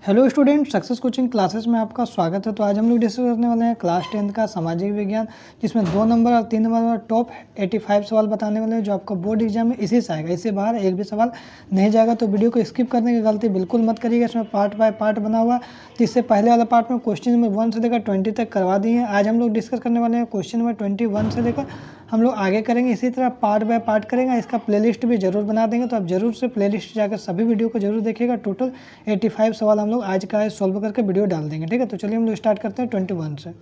Hello student, success coaching classes में आपका स्वागत है। तो आज हम लोग डिस्कस करने वाले हैं क्लास 10th का सामाजिक विज्ञान, जिसमें 2 नंबर और 3 नंबर में टॉप 85 सवाल बताने वाले हैं जो आपको बोर्ड एग्जाम में इसी से आएगा। इससे बाहर एक भी सवाल नहीं जाएगा, तो वीडियो को स्किप करने की गलती बिल्कुल मत करिएगा। इसमें पार्ट बाय पार्ट बना हुआ, तो इससे पहले वाला पार्ट में क्वेश्चन नंबर 1 से लेकर 20 तक करवा दिए हैं। आज हम लोग डिस्कस करने वाले हैं क्वेश्चन नंबर 21 से लेकर हम लोग आगे करेंगे। इसी तरह पार्ट बाय पार्ट करेंगे। इसका प्लेलिस्ट भी जरूर बना देंगे, तो आप जरूर से प्लेलिस्ट जाकर सभी वीडियो को जरूर देखिएगा। टोटल 85 सवाल हम लोग आज का सॉल्व करके वीडियो डाल देंगे, ठीक है। तो चलिए हम लोग स्टार्ट करते हैं 21 से।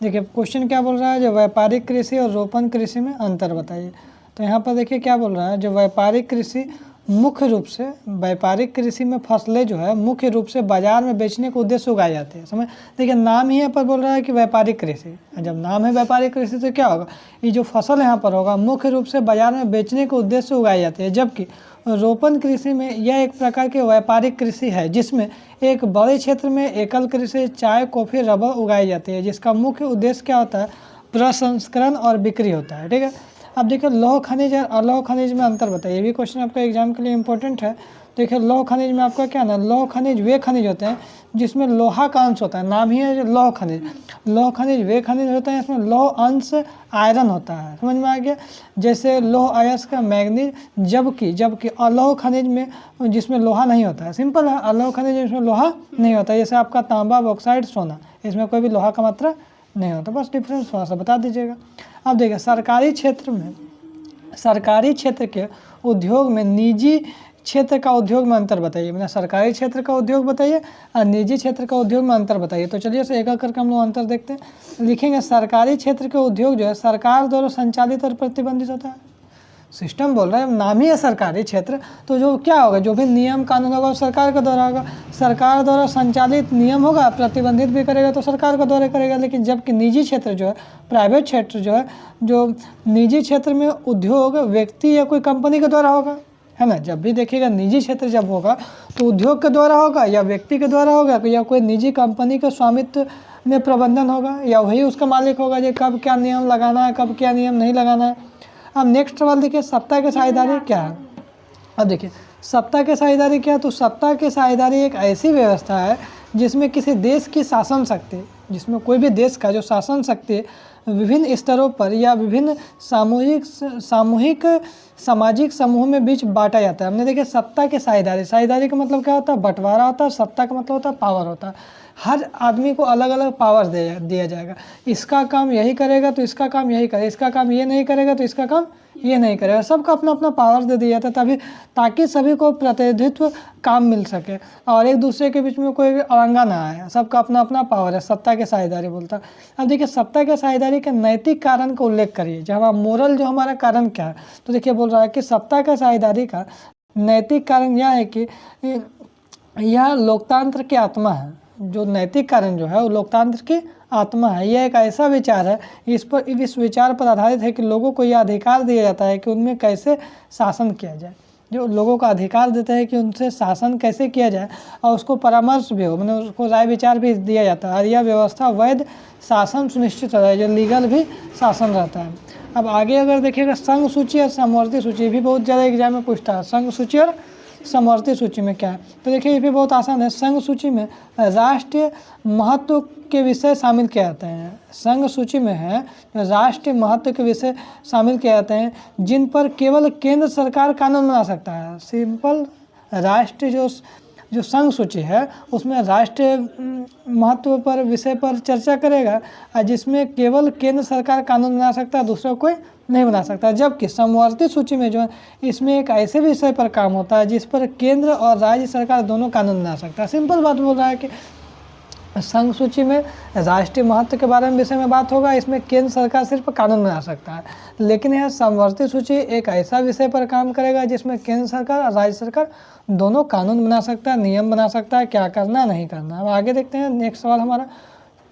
देखिए क्वेश्चन क्या बोल रहा है, जो व्यापारिक कृषि और रोपण कृषि में अंतर बताइए। तो यहाँ पर देखिए क्या बोल रहा है, जो व्यापारिक कृषि मुख्य रूप से व्यापारिक कृषि में फसलें जो है मुख्य रूप से बाजार में बेचने के उद्देश्य से उगाई जाती है। समझ, देखिए नाम ही यहाँ पर बोल रहा है कि व्यापारिक कृषि। जब नाम है व्यापारिक कृषि तो क्या होगा, ये जो फसल यहाँ पर होगा मुख्य रूप से बाजार में बेचने के उद्देश्य से उगाई जाती है। जबकि रोपण कृषि में यह एक प्रकार की व्यापारिक कृषि है जिसमें एक बड़े क्षेत्र में एकल कृषि चाय, कॉफ़ी, रबर उगाई जाती है, जिसका मुख्य उद्देश्य क्या होता है, प्रसंस्करण और बिक्री होता है, ठीक है। अब देखिए लौह खनिज और अलौह खनिज में अंतर बताइए। ये भी क्वेश्चन आपका एग्जाम के लिए इंपॉर्टेंट है। देखिए लौह खनिज में आपका क्या ना, लौह खनिज वे खनिज होते हैं जिसमें लोहा का अंश होता है, नाम ही है लौह खनिज। लौह खनिज वे खनिज होते हैं इसमें लौह अंश आयरन होता है, समझ में आ गया। जैसे लौह अयस्क मैग्नीज, जबकि अलौह खनिज में जिसमें लोहा नहीं होता है, सिंपल है। अलौह खनिज जिसमें लोहा नहीं होता है, जैसे आपका तांबा, बॉक्साइट, सोना, इसमें कोई भी लोहा का मात्रा नहीं होता। बस डिफरेंस थोड़ा सा बता दीजिएगा। अब देखिए सरकारी क्षेत्र के उद्योग में निजी क्षेत्र का उद्योग में अंतर बताइए। मतलब सरकारी क्षेत्र का उद्योग बताइए और निजी क्षेत्र का उद्योग में अंतर बताइए। तो चलिए इसे एक एक करके हम लोग अंतर देखते हैं। लिखेंगे सरकारी क्षेत्र के उद्योग जो है सरकार द्वारा संचालित और प्रतिबंधित होता है। सिस्टम बोल रहा है, नाम ही है सरकारी क्षेत्र, तो जो क्या होगा, जो भी नियम कानून होगा वो सरकार के द्वारा होगा। सरकार द्वारा संचालित नियम होगा, प्रतिबंधित भी करेगा तो सरकार के द्वारा करेगा। लेकिन जबकि निजी क्षेत्र जो है, प्राइवेट क्षेत्र जो है, जो निजी क्षेत्र में उद्योग व्यक्ति या कोई कंपनी के द्वारा होगा, है ना। जब भी देखिएगा निजी क्षेत्र जब होगा तो उद्योग के द्वारा होगा या व्यक्ति के द्वारा होगा या कोई निजी कंपनी के स्वामित्व में प्रबंधन होगा या वही उसका मालिक होगा, जो कब क्या नियम लगाना है, कब क्या नियम नहीं लगाना है। अब नेक्स्ट सवाल देखिए, सत्ता की साझेदारी क्या है। अब देखिए सत्ता की साझेदारी क्या है, तो सत्ता की साझेदारी एक ऐसी व्यवस्था है जिसमें किसी देश की शासन शक्ति, जिसमें कोई भी देश का जो शासन शक्ति विभिन्न स्तरों पर या विभिन्न सामूहिक सामाजिक समूह में बीच बांटा जाता है। हमने देखिए सत्ता की साझेदारी का मतलब क्या होता है, बंटवारा होता है। सत्ता का मतलब होता है पावर होता है। हर आदमी को अलग अलग पावर दिया जाएगा। इसका काम यही करेगा तो इसका काम यही करेगा, इसका काम ये नहीं करेगा तो इसका काम ये नहीं करेगा। सबको अपना अपना पावर दे दिया जाता है ताकि सभी को प्रतिनिधित्व काम मिल सके और एक दूसरे के बीच में कोई भी अड़ंगा ना आए। सबका अपना अपना पावर है, सत्ता की साझेदारी बोलता है। अब देखिए सत्ता की साझेदारी के नैतिक कारण का उल्लेख करिए। जो हमारा मोरल, जो हमारा कारण क्या है, तो देखिए बोल रहा है कि सत्ता की साझेदारी का नैतिक कारण यह है कि यह लोकतंत्र की आत्मा है। जो नैतिक कारण जो है वो लोकतंत्र की आत्मा है। यह एक ऐसा विचार है, इस विचार पर आधारित है कि लोगों को यह अधिकार दिया जाता है कि उनमें कैसे शासन किया जाए। जो लोगों का अधिकार देता है कि उनसे शासन कैसे किया जाए और उसको परामर्श भी हो, मतलब उसको राय विचार भी दिया जाता है। और यह व्यवस्था वैध शासन सुनिश्चित होता है, जो लीगल भी शासन रहता है। अब आगे अगर देखिएगा संघ सूची और समवर्ती सूची भी बहुत ज़्यादा एग्जाम में पूछता है। संघ सूची और समवर्ती सूची में क्या है, तो देखिए ये भी बहुत आसान है। संघ सूची में राष्ट्रीय महत्व के विषय शामिल किए जाते हैं। संघ सूची में है राष्ट्रीय महत्व के विषय शामिल किए जाते हैं जिन पर केवल केंद्र सरकार कानून बना सकता है। सिंपल, राष्ट्रीय जो संघ सूची है उसमें राष्ट्रीय महत्व पर विषय पर चर्चा करेगा और जिसमें केवल केंद्र सरकार कानून बना सकता है, दूसरा कोई नहीं बना सकता। जबकि समवर्ती सूची में जो है इसमें एक ऐसे विषय पर काम होता है जिस पर केंद्र और राज्य सरकार दोनों कानून बना सकता है। सिंपल बात बोल रहा है कि संघ सूची में राष्ट्रीय महत्व के बारे में विषय में बात होगा, इसमें केंद्र सरकार सिर्फ कानून बना सकता है। लेकिन यह समवर्ती सूची एक ऐसा विषय पर काम करेगा जिसमें केंद्र सरकार और राज्य सरकार दोनों कानून बना सकता है, नियम बना सकता है, क्या करना है नहीं करना। अब आगे देखते हैं नेक्स्ट सवाल हमारा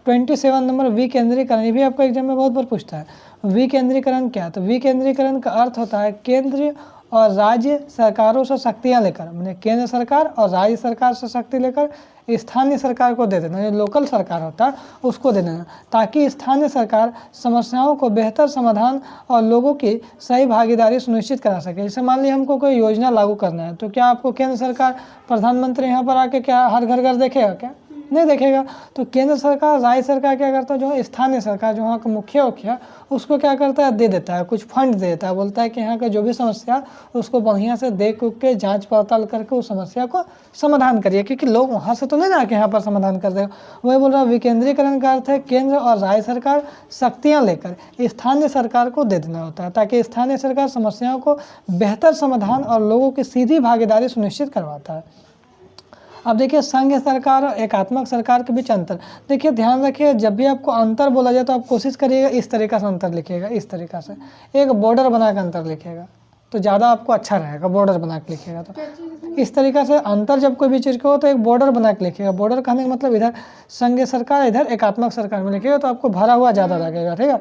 27 नंबर, विकेंद्रीकरण। ये भी आपको एग्जाम में बहुत बार पूछता है। विकेंद्रीकरण क्या है, तो विकेंद्रीकरण का अर्थ होता है केंद्र और राज्य सरकारों से शक्तियाँ लेकर, मैंने केंद्र सरकार और राज्य सरकार से शक्ति लेकर स्थानीय सरकार को दे देना, जो लोकल सरकार होता है उसको दे देना, ताकि स्थानीय सरकार समस्याओं को बेहतर समाधान और लोगों की सही भागीदारी सुनिश्चित करा सके। जैसे मान लीजिए हमको कोई योजना लागू करना है, तो क्या आपको केंद्र सरकार प्रधानमंत्री यहाँ पर आके क्या हर घर घर देखेगा? क्या नहीं देखेगा। तो केंद्र सरकार राज्य सरकार क्या करता है, जो स्थानीय सरकार जो वहाँ का मुखिया उखिया उसको क्या करता है, दे देता है, कुछ फंड दे देता है, बोलता है कि यहाँ का जो भी समस्या उसको बढ़िया से देख उख के जांच पड़ताल करके उस समस्या को समाधान करिए, क्योंकि लोग वहाँ से तो नहीं ना कि यहाँ पर समाधान कर देगा। वही बोल रहा विकेंद्रीकरण का अर्थ है केंद्र और राज्य सरकार शक्तियाँ लेकर स्थानीय सरकार को दे देना होता है, ताकि स्थानीय सरकार समस्याओं को बेहतर समाधान और लोगों की सीधी भागीदारी सुनिश्चित करवाता है। अब देखिए संघ सरकार और एकात्मक सरकार के बीच अंतर। देखिए ध्यान रखिए, जब भी आपको अंतर बोला जाए तो आप कोशिश करिएगा इस तरीका से अंतर लिखिएगा, इस तरीका से एक बॉर्डर बना कर अंतर लिखिएगा तो ज़्यादा आपको अच्छा रहेगा। बॉर्डर बना के लिखिएगा तो इस तरीका से अंतर जब कोई भी चीज़ का हो तो एक बॉर्डर बना के लिखिएगा। बॉर्डर कहने का मतलब इधर संघ सरकार, इधर एकात्मक सरकार में लिखिएगा तो आपको भरा हुआ ज़्यादा लगेगा। ठीक है,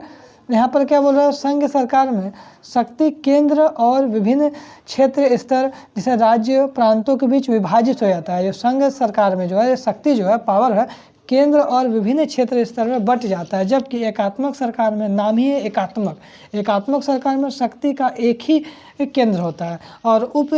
यहाँ पर क्या बोल रहा है, संघ सरकार में शक्ति केंद्र और विभिन्न क्षेत्र स्तर जैसे राज्य प्रांतों के बीच विभाजित हो जाता है। जो संघ सरकार में जो है शक्ति जो है पावर है केंद्र और विभिन्न क्षेत्र स्तर में बट जाता है, जबकि एकात्मक सरकार में नाम ही है एकात्मक। एकात्मक सरकार में शक्ति का एक ही केंद्र होता है और उप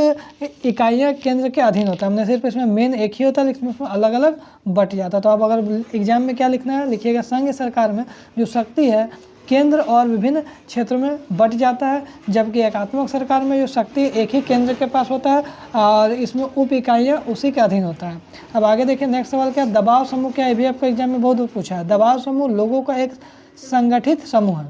इकाइयाँ केंद्र के अधीन होता है। हमने सिर्फ इसमें मेन एक ही होता है लेकिन उसमें अलग अलग बट जाता है। तो आप अगर एग्जाम में क्या लिखना है, लिखिएगा संघ सरकार में जो शक्ति है केंद्र और विभिन्न क्षेत्रों में बट जाता है, जबकि एकात्मक सरकार में जो शक्ति एक ही केंद्र के पास होता है और इसमें उप इकाइयाँ उसी के अधीन होता है। अब आगे देखिए नेक्स्ट सवाल क्या, दबाव समूह क्या है, ये भी आपको एग्जाम में बहुत पूछा है। दबाव समूह लोगों का एक संगठित समूह है,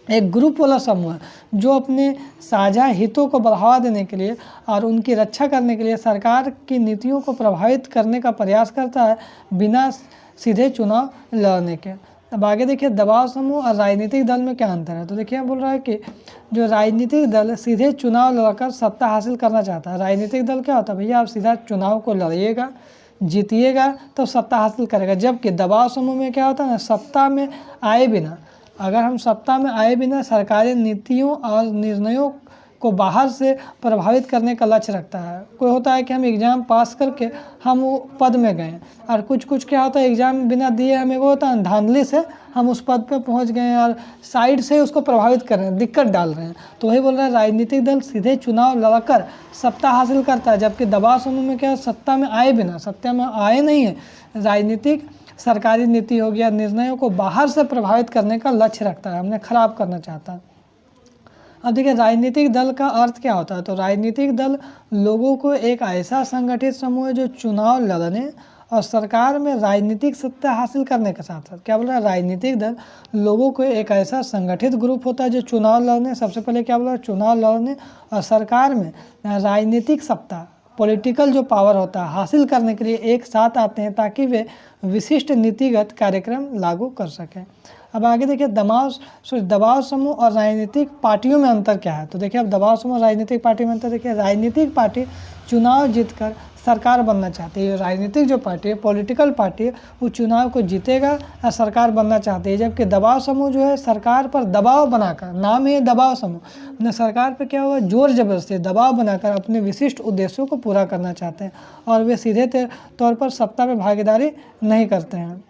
एक ग्रुप वाला समूह है जो अपने साझा हितों को बढ़ावा देने के लिए और उनकी रक्षा करने के लिए सरकार की नीतियों को प्रभावित करने का प्रयास करता है बिना सीधे चुनाव लड़ने के। अब आगे देखिए दबाव समूह और राजनीतिक दल में क्या अंतर है। तो देखिए बोल रहा है कि जो राजनीतिक दल सीधे चुनाव लड़कर सत्ता हासिल करना चाहता है। राजनीतिक दल क्या होता है भैया, आप सीधा चुनाव को लड़िएगा, जीतिएगा तो सत्ता हासिल करेगा, जबकि दबाव समूह में क्या होता है ना, सत्ता में आए बिना, अगर हम सत्ता में आए बिना सरकारी नीतियों और निर्णयों को बाहर से प्रभावित करने का लक्ष्य रखता है। कोई होता है कि हम एग्ज़ाम पास करके हम वो पद में गए, और कुछ क्या होता है एग्ज़ाम बिना दिए हमें वो होता है धांधली से हम उस पद पे पहुंच गए और साइड से उसको प्रभावित कर रहे हैं, दिक्कत डाल रहे हैं। तो वही बोल रहा है राजनीतिक दल सीधे चुनाव लड़कर सत्ता हासिल करता है, जबकि दबाव समूह में क्या सत्ता में आए बिना, सत्ता में आए नहीं है, राजनीतिक सरकारी नीति हो गया निर्णयों को बाहर से प्रभावित करने का लक्ष्य रखता है, हमने खराब करना चाहता है। अब देखिए राजनीतिक दल का अर्थ क्या होता है। तो राजनीतिक दल लोगों को एक ऐसा संगठित समूह है जो चुनाव लड़ने और सरकार में राजनीतिक सत्ता हासिल करने के साथ साथ, क्या बोल रहा है, राजनीतिक दल लोगों को एक ऐसा संगठित ग्रुप होता है जो चुनाव लड़ने, सबसे पहले क्या बोला, चुनाव लड़ने और सरकार में राजनीतिक सत्ता, पॉलिटिकल जो पावर होता है हासिल करने के लिए एक साथ आते हैं ताकि वे विशिष्ट नीतिगत कार्यक्रम लागू कर सकें। अब आगे देखिए दबाव समूह और राजनीतिक पार्टियों में अंतर क्या है। तो देखिए अब दबाव समूह राजनीतिक पार्टी में अंतर देखिए, राजनीतिक पार्टी चुनाव जीतकर सरकार बनना चाहती है। राजनीतिक जो पार्टी है, पॉलिटिकल पार्टी है, वो चुनाव को जीतेगा और सरकार बनना चाहती है, जबकि दबाव समूह जो है सरकार पर दबाव बनाकर, नाम ही दबाव समूह, अपने सरकार पर क्या हुआ जोर जबरदस्ती दबाव बनाकर अपने विशिष्ट उद्देश्यों को पूरा करना चाहते हैं और वे सीधे तौर पर सत्ता में भागीदारी नहीं करते हैं।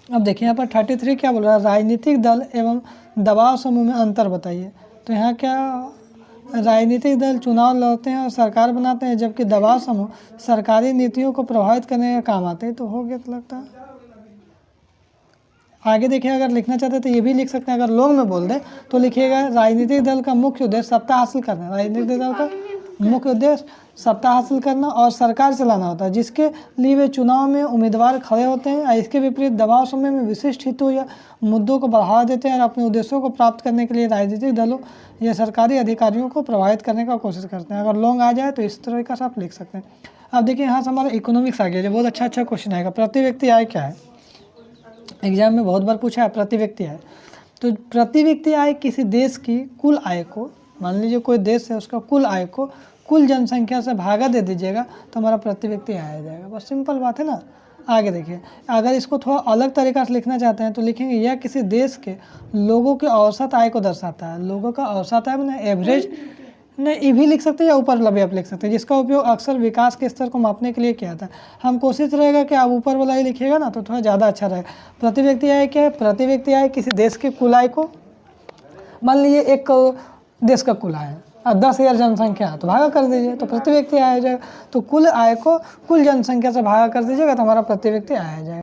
अब देखिए यहाँ पर 33 क्या बोल रहा है, राजनीतिक दल एवं दबाव समूह में अंतर बताइए। तो यहाँ क्या, राजनीतिक दल चुनाव लड़ते हैं और सरकार बनाते हैं, जबकि दबाव समूह सरकारी नीतियों को प्रभावित करने का काम आते हैं। तो हो गया तो लगता है। आगे देखिए अगर लिखना चाहते हैं तो ये भी लिख सकते हैं, अगर लोग में बोल दें तो लिखिएगा राजनीतिक दल का मुख्य उद्देश्य सत्ता हासिल करना, राजनीतिक दल का मुख्य उद्देश्य सत्ता हासिल करना और सरकार चलाना होता है, जिसके लिए वे चुनाव में उम्मीदवार खड़े होते हैं। इसके विपरीत दबाव समूह में विशिष्ट हितों या मुद्दों को बढ़ावा देते हैं और अपने उद्देश्यों को प्राप्त करने के लिए राजनीतिक दलों या सरकारी अधिकारियों को प्रभावित करने का कोशिश करते हैं। अगर लोग आ जाए तो इस तरह का आप लिख सकते हैं। अब देखिए यहाँ से हमारा इकोनॉमिक्स आ गया, जो बहुत अच्छा क्वेश्चन आएगा। प्रति व्यक्ति आय क्या है, एग्जाम में बहुत बार पूछा है प्रति व्यक्ति आय। तो प्रति व्यक्ति आय किसी देश की कुल आय को, मान लीजिए कोई देश है उसका कुल आय को कुल जनसंख्या से भागा दे दीजिएगा तो हमारा प्रति व्यक्ति आय आ जाएगा। बस सिंपल बात है ना। आगे देखिए, अगर इसको थोड़ा अलग तरीका से लिखना चाहते हैं तो लिखेंगे यह किसी देश के लोगों के औसत आय को दर्शाता है। लोगों का औसत आय मैंने एवरेज ने ई भी लिख सकते हैं या ऊपर वाला भी आप लिख सकते हैं, जिसका उपयोग अक्सर विकास के स्तर को मापने के लिए किया था। हम कोशिश रहेगा कि आप ऊपर वाला ही लिखिएगा ना तो थोड़ा ज़्यादा अच्छा रहेगा। प्रति व्यक्ति आय क्या है? प्रति व्यक्ति आय किसी देश के कुल आय को, मान लीजिए एक देश का कुल आय है और 10,000 जनसंख्या है तो भागा कर दीजिए तो प्रति व्यक्ति आय आ जाएगा। तो कुल आय को कुल जनसंख्या से भागा कर दीजिएगा तो हमारा प्रति व्यक्ति आय आ जाएगा।